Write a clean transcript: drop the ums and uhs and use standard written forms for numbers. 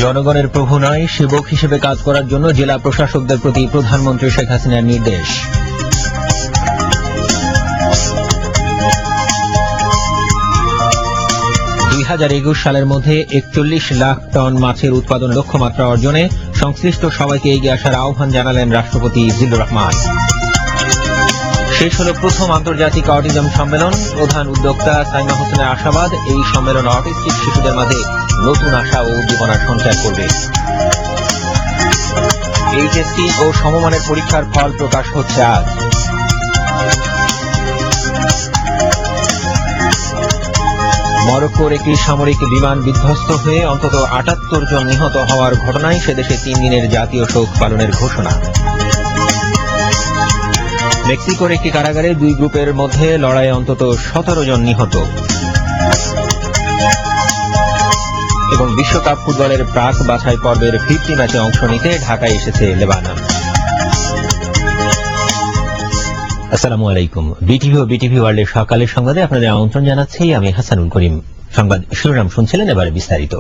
জনগণের প্রভু নয়, সেবক হিসেবে কাজ করার জন্য জেলা প্রশাসকদের প্রতি প্রধানমন্ত্রী শেখ হাসিনার নির্দেশ। সালের মধ্যে 41 লাখ টন মাছের উৎপাদন লক্ষ্যমাত্রা অর্জনে সংশ্লিষ্ট সবাইকে এগিয়ে আসার আহ্বান জানালেন রাষ্ট্রপতি জিল্লুর রহমান। শেষ হল প্রথম আন্তর্জাতিক অটিজম সম্মেলন। প্রধান উদ্যোক্তা সাইমা হোসেনের আশাবাদ, এই সম্মেলন অটিস্টিক শিশুদের মাঝে নতুন আশা ও উদ্দীপনার সঞ্চার করবে। এইচএসসি ও সমমানের পরীক্ষার ফল প্রকাশ হচ্ছে আজ। মরক্কোর একটি সামরিক বিমান বিধ্বস্ত হয়ে অন্তত ৭৮ জন নিহত হওয়ার ঘটনায় সেদেশে ৩ দিনের জাতীয় শোক পালনের ঘোষণা। মেক্সিকোর একটি কারাগারে ২ গ্রুপের মধ্যে লড়াইয়ে অন্তত ১৭ জন নিহত। এবং বিশ্বকাপ ফুটবলের প্রাক বাছাই পর্বের 50 ম্যাচে অংশ নিতে ঢাকায় এসেছে লেবানন। আসসালামু আলাইকুম। বিটিভি ও বিটিভি ওয়ার্ল্ডের সকালের সংবাদে আপনাদের আমন্ত্রণ জানাচ্ছি আমি হাসানুল করিম। সংবাদ শিরোনাম শুনছিলেন, এবারে বিস্তারিত।